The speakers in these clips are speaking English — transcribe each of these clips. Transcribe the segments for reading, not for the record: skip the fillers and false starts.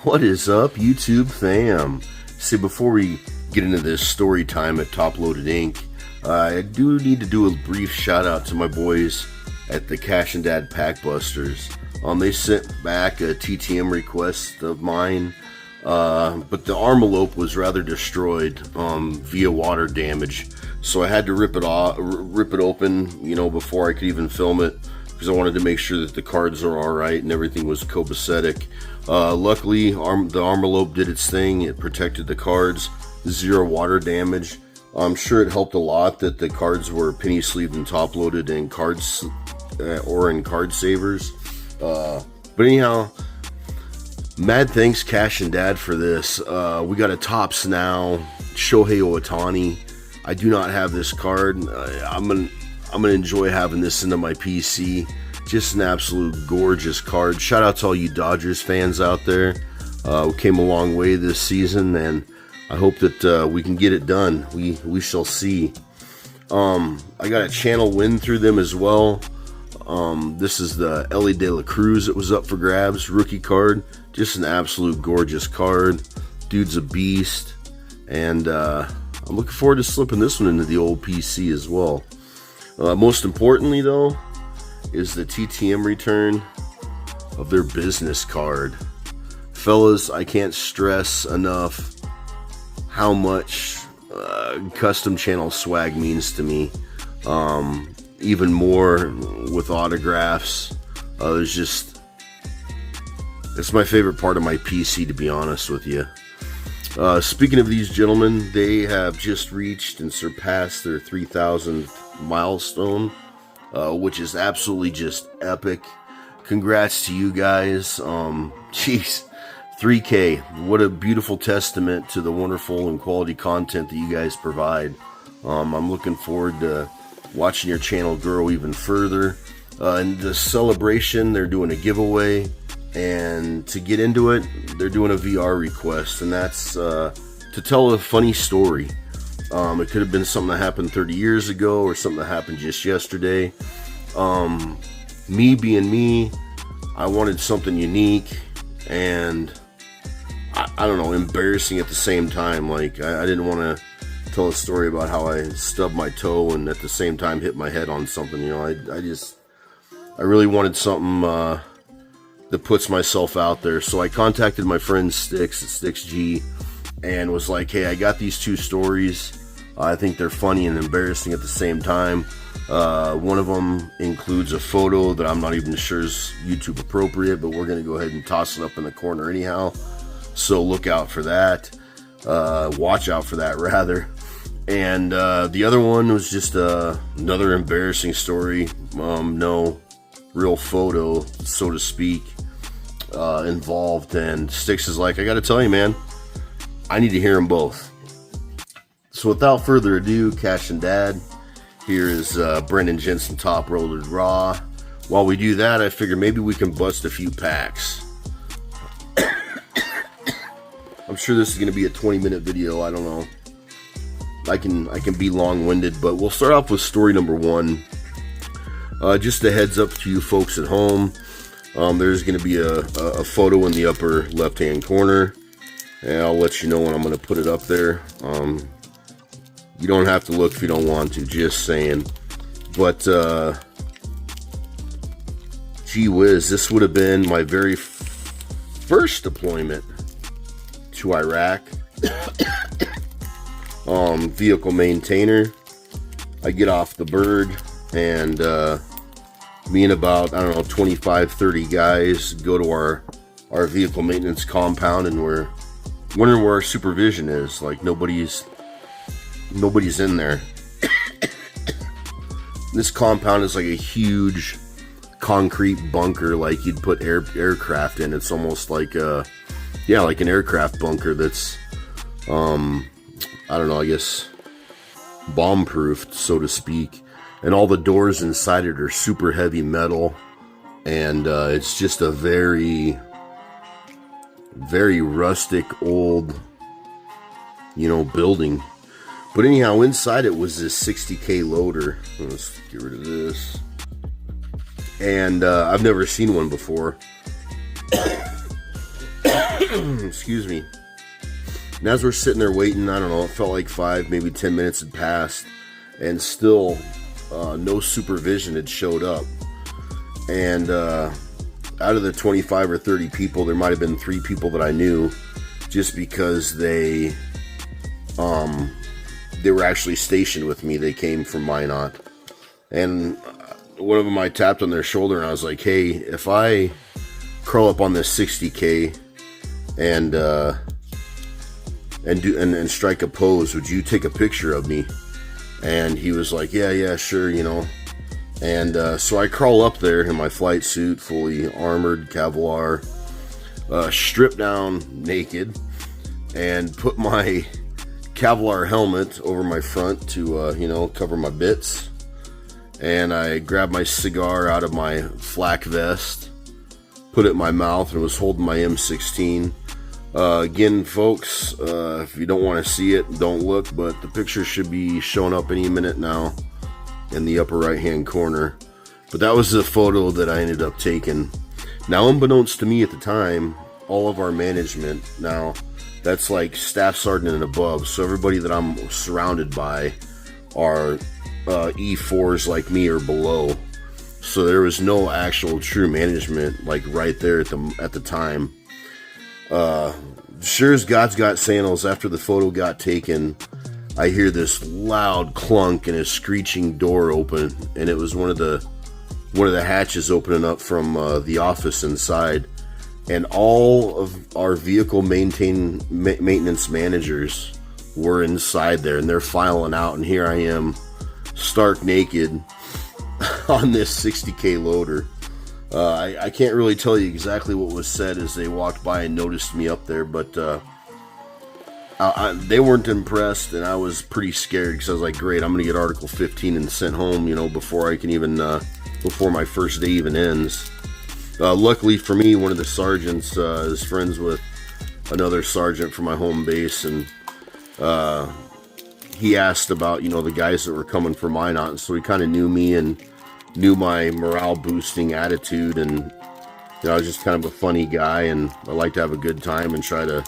What is up, YouTube fam? See, before we get into this story time at Top Loaded Inc., I do need to do a brief shout out to my boys at the Cash and Dad Packbusters. They sent back a TTM request of mine, but the envelope was rather destroyed via water damage, so I had to rip it open, before I could even film it, because I wanted to make sure that the cards are all right and everything was copacetic. Luckily, the envelope did its thing. It protected the cards, 0 water damage. I'm sure it helped a lot that the cards were penny sleeved and top loaded in cards or in card savers. But anyhow, mad thanks Cash and Dad for this. We got a Topps now, Shohei Ohtani. I do not have this card. I'm gonna enjoy having this into my PC. Just an absolute gorgeous card. Shout out to all you Dodgers fans out there. We came a long way this season, and I hope that we can get it done. We shall see. I got a channel win through them as well. This is the Elly De La Cruz that was up for grabs, rookie card. Just an absolute gorgeous card. Dude's a beast, and I'm looking forward to slipping this one into the old PC as well. Most importantly, though, is the TTM return of their business card. Fellas, I can't stress enough how much custom channel swag means to me. Even more with autographs. It's my favorite part of my PC, to be honest with you. Speaking of these gentlemen, they have just reached and surpassed their 3,000th milestone, which is absolutely just epic. Congrats to you guys. Jeez, 3K. What a beautiful testament to the wonderful and quality content that you guys provide. I'm looking forward to watching your channel grow even further. In the celebration, they're doing a giveaway, and to get into it, they're doing a VR request, and that's to tell a funny story. It could have been something that happened 30 years ago or something that happened just yesterday. Me being me, I wanted something unique and I don't know, embarrassing at the same time. Like, I didn't want to tell a story about how I stubbed my toe and at the same time hit my head on something. I really wanted something that puts myself out there. So I contacted my friend Stix at StixG and was like, hey, I got these 2 stories. I think they're funny and embarrassing at the same time. One of them includes a photo that I'm not even sure is YouTube appropriate, but we're going to go ahead and toss it up in the corner anyhow. So look out for that. Watch out for that, rather. And the other one was just another embarrassing story. No real photo, so to speak, involved. And Stix is like, I got to tell you, man, I need to hear them both. So without further ado, Cash and Dad, here is Brendan Jensen Top Loaded Raw. While we do that, I figure maybe we can bust a few packs. I'm sure this is going to be a 20-minute video. I don't know. I can be long-winded, but we'll start off with story number 1. Just a heads up to you folks at home. There's going to be a photo in the upper left-hand corner, and I'll let you know when I'm going to put it up there. You don't have to look if you don't want to, just saying. But, gee whiz, this would have been my very first deployment to Iraq. Vehicle maintainer. I get off the bird, and me and about, 25, 30 guys go to our vehicle maintenance compound, and we're wondering where our supervision is. Like, nobody's in there. This compound is like a huge concrete bunker, like you'd put aircraft in. It's almost like like an aircraft bunker that's I guess bomb-proofed, so to speak. And all the doors inside it are super heavy metal, and it's just a very, very rustic old, building. But anyhow, inside it was this 60K loader. Let's get rid of this. And I've never seen one before. Excuse me. And as we're sitting there waiting, I don't know, it felt like 5, maybe 10 minutes had passed, and still no supervision had showed up. And out of the 25 or 30 people, there might have been 3 people that I knew, just because they were actually stationed with me. They came from Minot. And one of them, I tapped on their shoulder and I was like, hey, if I curl up on this 60K and strike a pose, would you take a picture of me? And he was like, yeah, sure, you know. And so I crawl up there in my flight suit, fully armored, Kevlar, stripped down naked, and put my Kevlar helmet over my front to, cover my bits. And I grabbed my cigar out of my flak vest, put it in my mouth, and was holding my M16. Again, folks, if you don't want to see it, don't look, but the picture should be showing up any minute now in the upper right hand corner. But that was the photo that I ended up taking. Now, unbeknownst to me at the time, all of our management, now that's like staff sergeant and above, so everybody that I'm surrounded by are E4s like me or below. So there was no actual true management like right there at the time. Sure as God's got sandals, after the photo got taken, I hear this loud clunk and a screeching door open, and it was one of the hatches opening up from the office inside, and all of our vehicle maintenance managers were inside there, and they're filing out, and here I am, stark naked, on this 60K loader. I can't really tell you exactly what was said as they walked by and noticed me up there, but they weren't impressed, and I was pretty scared because I was like, great, I'm going to get Article 15 and sent home, before I can even, before my first day even ends. Luckily for me, one of the sergeants is friends with another sergeant from my home base, and he asked about, the guys that were coming from Minot, and so he kind of knew me and knew my morale boosting attitude, and I was just kind of a funny guy, and I like to have a good time and try to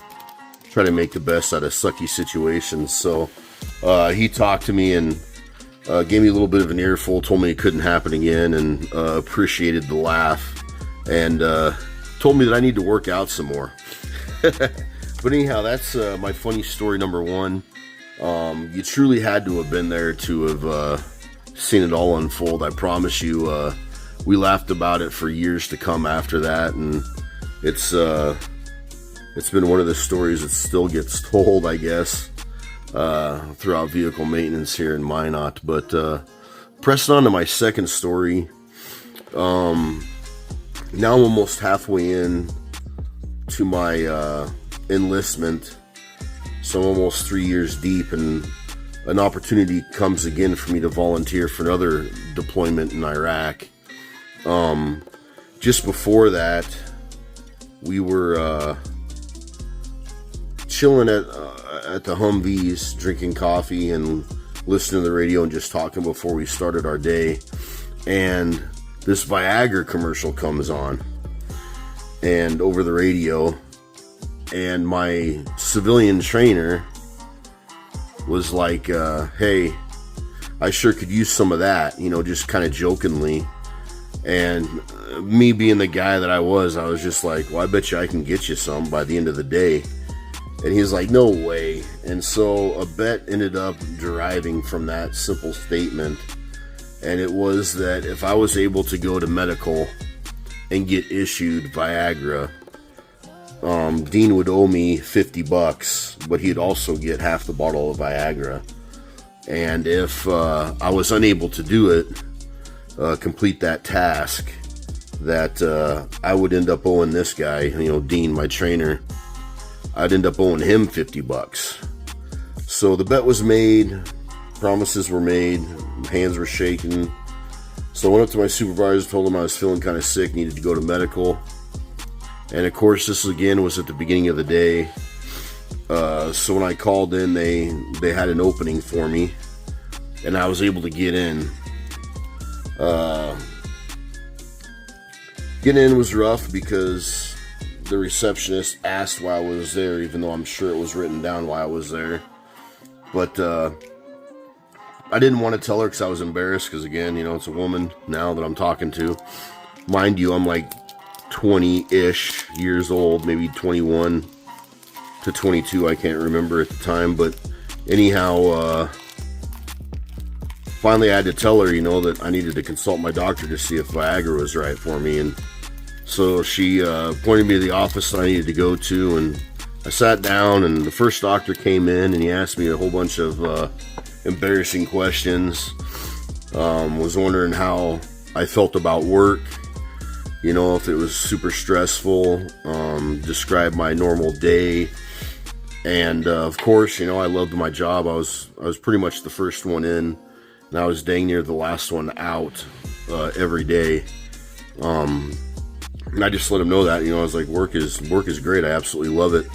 make the best out of sucky situations. So he talked to me and gave me a little bit of an earful, told me it couldn't happen again, and appreciated the laugh, and told me that I need to work out some more. But anyhow, that's my funny story number 1. You truly had to have been there to have seen it all unfold. I promise you, we laughed about it for years to come after that, and it's been one of the stories that still gets told, I guess, throughout vehicle maintenance here in Minot. But pressing on to my second story, now I'm almost halfway in to my enlistment, so I'm almost 3 years deep, and an opportunity comes again for me to volunteer for another deployment in Iraq. Just before that, we were chilling at the Humvees, drinking coffee and listening to the radio and just talking before we started our day, and this Viagra commercial comes on and over the radio, and my civilian trainer was like, hey, I sure could use some of that, just kind of jokingly. And me being the guy that I was just like, well, I bet you I can get you some by the end of the day. And he's like, no way. And so a bet ended up deriving from that simple statement, and it was that if I was able to go to medical and get issued Viagra, Dean would owe me $50, but he'd also get half the bottle of Viagra. And if I was unable to do it, complete that task, that I would end up owing this guy, Dean, my trainer, I'd end up owing him $50. So the bet was made, promises were made, hands were shaking. So I went up to my supervisor, told him I was feeling kind of sick, needed to go to medical. And of course, this again was at the beginning of the day. So when I called in, they had an opening for me, and I was able to get in. Getting in was rough because the receptionist asked why I was there, even though I'm sure it was written down why I was there. But I didn't want to tell her because I was embarrassed, because again, it's a woman now that I'm talking to. Mind you, I'm like 20-ish years old, maybe 21 to 22, I can't remember at the time. But anyhow, finally I had to tell her, that I needed to consult my doctor to see if Viagra was right for me. And so she pointed me to the office that I needed to go to, and I sat down, and the first doctor came in, and he asked me a whole bunch of embarrassing questions. Was wondering how I felt about work, if it was super stressful, describe my normal day. And of course, I loved my job. I was pretty much the first one in, and I was dang near the last one out every day. And I just let him know that, I was like, work is great. I absolutely love it.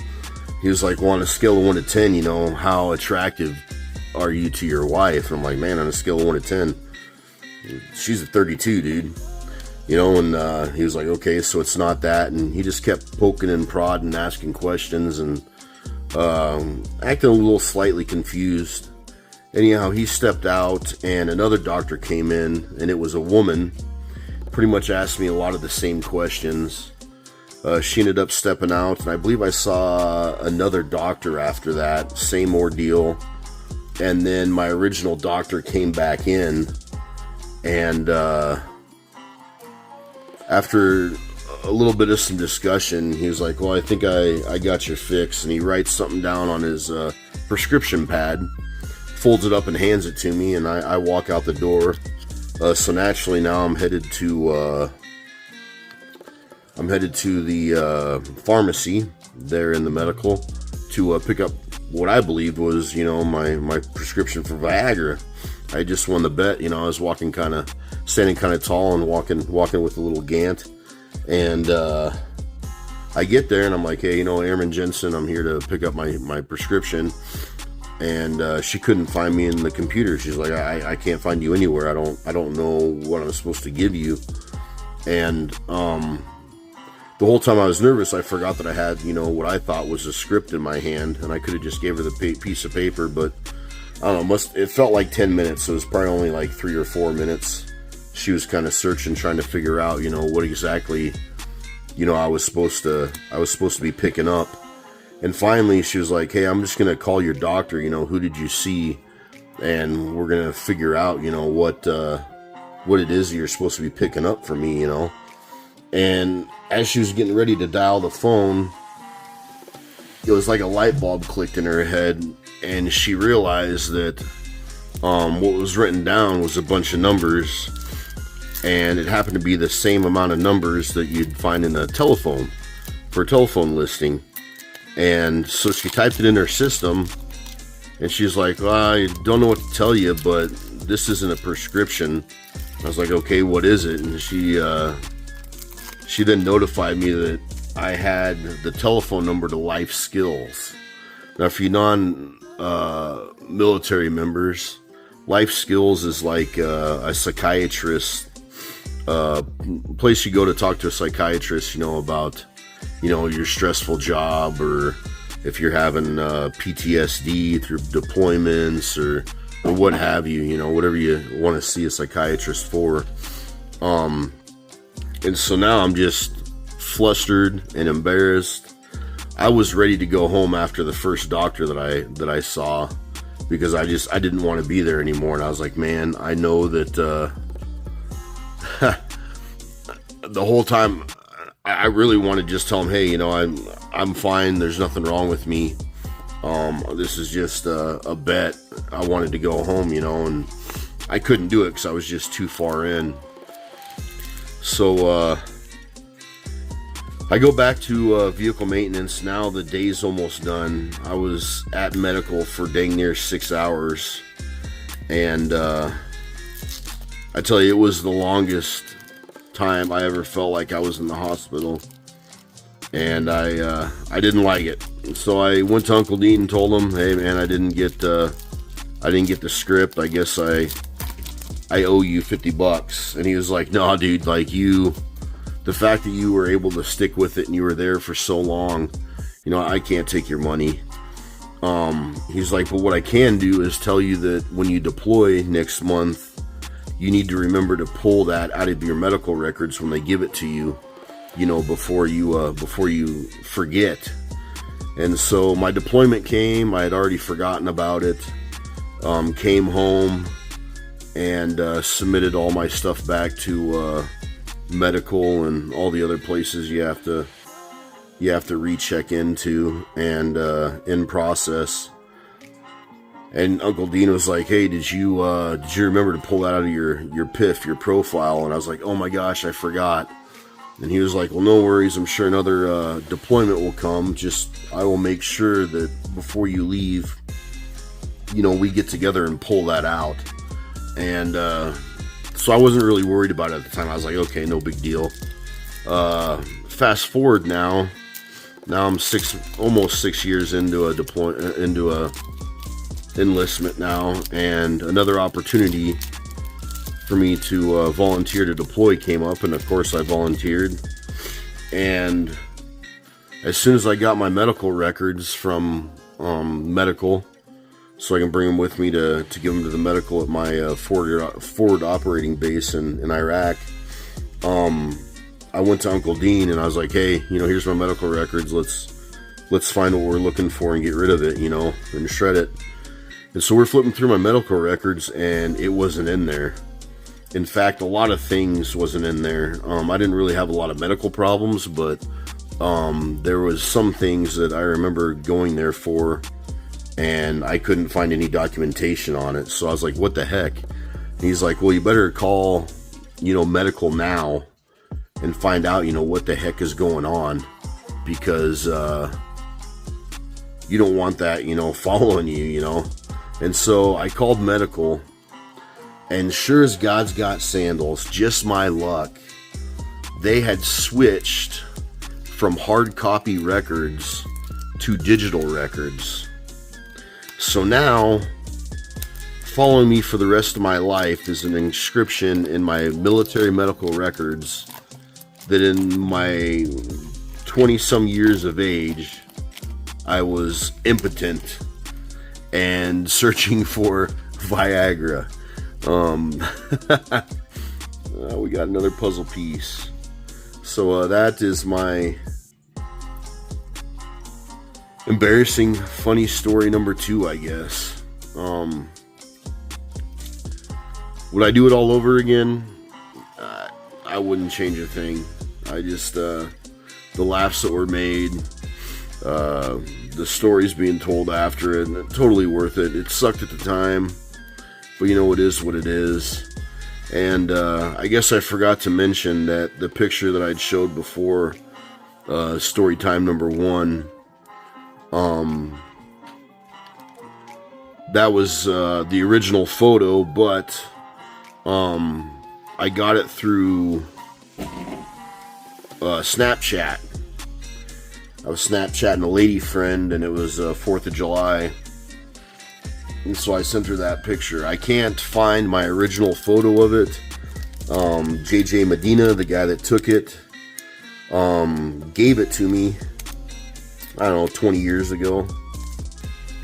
He was like, well, on a scale of 1 to 10, how attractive are you to your wife? And I'm like, man, on a scale of 1 to 10, she's a 32, dude. And he was like, okay, so it's not that. And he just kept poking and prodding, asking questions, and acting a little slightly confused. Anyhow, he stepped out, and another doctor came in, and it was a woman. Pretty much asked me a lot of the same questions. She ended up stepping out, and I believe I saw another doctor after that, same ordeal. And then my original doctor came back in, and after a little bit of some discussion, he was like, well, I think I got your fix. And he writes something down on his prescription pad, folds it up and hands it to me, and I walk out the door. So naturally now I'm headed to the pharmacy there in the medical to pick up what I believed was, my prescription for Viagra. I just won the bet. I was standing kind of tall and walking with a little gant. And I get there and I'm like, hey, Ehrman Jensen, I'm here to pick up my prescription. And she couldn't find me in the computer. She's like, I can't find you anywhere. I don't know what I'm supposed to give you. And the whole time I was nervous, I forgot that I had, what I thought was a script in my hand, and I could have just gave her the piece of paper. But I don't know, it felt like 10 minutes, so it was probably only like 3 or 4 minutes. She was kind of searching, trying to figure out, what exactly, I was supposed to be picking up. And finally, she was like, hey, I'm just going to call your doctor, who did you see? And we're going to figure out, what it is that you're supposed to be picking up for me, And as she was getting ready to dial the phone, it was like a light bulb clicked in her head, and she realized that what was written down was a bunch of numbers, and it happened to be the same amount of numbers that you'd find in a telephone, for a telephone listing. And so she typed it in her system, and she's like, well, I don't know what to tell you, but this isn't a prescription. I was like, okay, what is it? And she then notified me that I had the telephone number to Life Skills. Now, for you non-military members, Life Skills is like a psychiatrist, place you go to talk to a psychiatrist, about, your stressful job, or if you're having PTSD through deployments or what have you, whatever you want to see a psychiatrist for. And so now I'm just flustered and embarrassed. I was ready to go home after the first doctor that I saw, because I didn't want to be there anymore. And I was like, man, I know that the whole time I really want to just tell him, hey, I'm fine. There's nothing wrong with me. This is just a bet. I wanted to go home, and I couldn't do it because I was just too far in. So I go back to vehicle maintenance. Now the day's almost done. I was at medical for dang near 6 hours, and I tell you, it was the longest time I ever felt like I was in the hospital, and I didn't like it. So I went to Uncle Dean and told him, hey man, I didn't get the script. I guess I owe you $50. And he was like, no dude, like you the fact that you were able to stick with it and you were there for so long, I can't take your money. He's like, but what I can do is tell you that when you deploy next month, you need to remember to pull that out of your medical records when they give it to you, before you forget. And so my deployment came. I had already forgotten about it. Came home and submitted all my stuff back to medical and all the other places you have to recheck into and in process. And Uncle Dean was like, hey, did you remember to pull that out of your PIF, your profile? And I was like, oh my gosh, I forgot. And he was like, well, no worries. I'm sure another deployment will come. Just, I will make sure that before you leave, we get together and pull that out. And so I wasn't really worried about it at the time. I was like, okay, no big deal. Fast forward now I'm almost 6 years into a enlistment now, and another opportunity for me to volunteer to deploy came up, and of course I volunteered. And as soon as I got my medical records from medical, so I can bring them with me to give them to the medical at my forward operating base in Iraq, I went to Uncle Dean and I was like, hey, here's my medical records. Let's find what we're looking for and get rid of it, and shred it. And so we're flipping through my medical records, and it wasn't in there. In fact, a lot of things wasn't in there. I didn't really have a lot of medical problems, but there was some things that I remember going there for, and I couldn't find any documentation on it. So I was like, what the heck? And he's like, well, you better call, medical now and find out, what the heck is going on, because you don't want that, following you, And so I called medical, and sure as God's got sandals, just my luck, they had switched from hard copy records to digital records. So now, following me for the rest of my life is an inscription in my military medical records that in my 20-some years of age, I was impotent and searching for Viagra. We got another puzzle piece. So that is my embarrassing, funny story number 2, I guess. Would I do it all over again? I wouldn't change a thing. I just, the laughs that were made, the stories being told after it, totally worth it. It sucked at the time, but it is what it is. And I guess I forgot to mention that the picture that I'd showed before, story time number 1, that was the original photo, but I got it through Snapchat. I was Snapchatting a lady friend, and it was 4th of July. And so I sent her that picture. I can't find my original photo of it. JJ Medina, the guy that took it, gave it to me, I don't know, 20 years ago.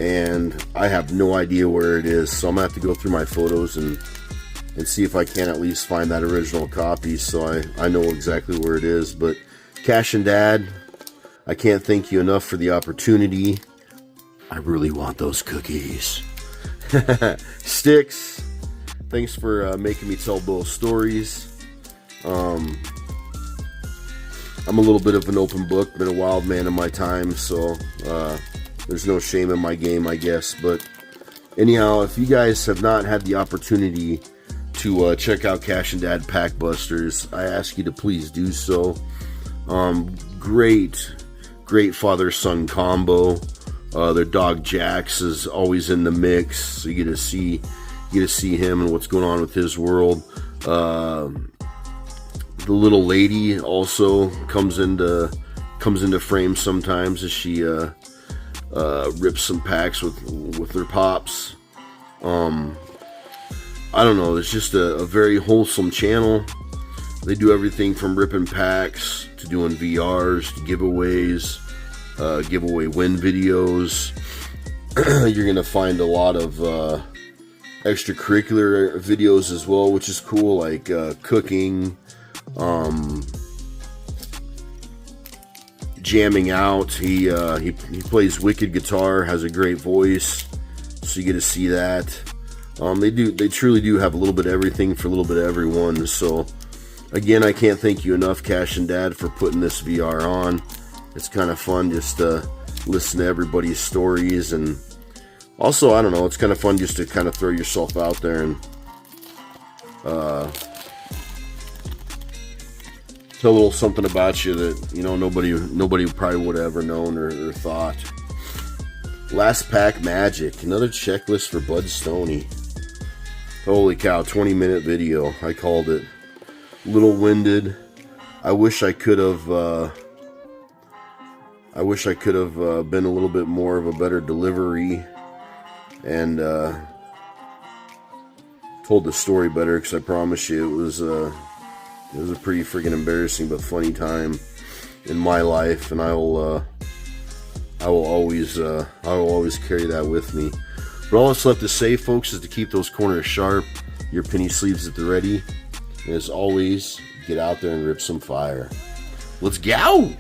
And I have no idea where it is. So I'm going to have to go through my photos and see if I can at least find that original copy, so I know exactly where it is. But Cash and Dad, I can't thank you enough for the opportunity. I really want those cookies. Sticks, thanks for making me tell both stories. I'm a little bit of an open book, been a wild man in my time, so there's no shame in my game, I guess. But anyhow, if you guys have not had the opportunity to check out Cash and Dad Pack Busters, I ask you to please do so. Great father-son combo. Their dog Jax is always in the mix, so you get to see him and what's going on with his world. The little lady also comes into frame sometimes as she rips some packs with her pops. I don't know, it's just a very wholesome channel. They do everything from ripping packs to doing VRs, to giveaways, giveaway win videos. You're going to find a lot of extracurricular videos as well, which is cool, like cooking, jamming out. He plays wicked guitar, has a great voice, so you get to see that. They truly do have a little bit of everything for a little bit of everyone. So again, I can't thank you enough, Cash and Dad, for putting this VR on. It's kind of fun just to listen to everybody's stories, and also, I don't know, it's kind of fun just to kind of throw yourself out there and tell a little something about you that, you know, nobody probably would have ever known or thought. Last Pack Magic, another checklist for Bud Stoney. Holy cow, 20-minute video. I called it. Little winded. I wish I could have been a little bit more of a better delivery and told the story better, because I promise you it was a pretty freaking embarrassing but funny time in my life, and I will always carry that with me. But all that's left to say, folks, is to keep those corners sharp, your penny sleeves at the ready, and as always, get out there and rip some fire. Let's go!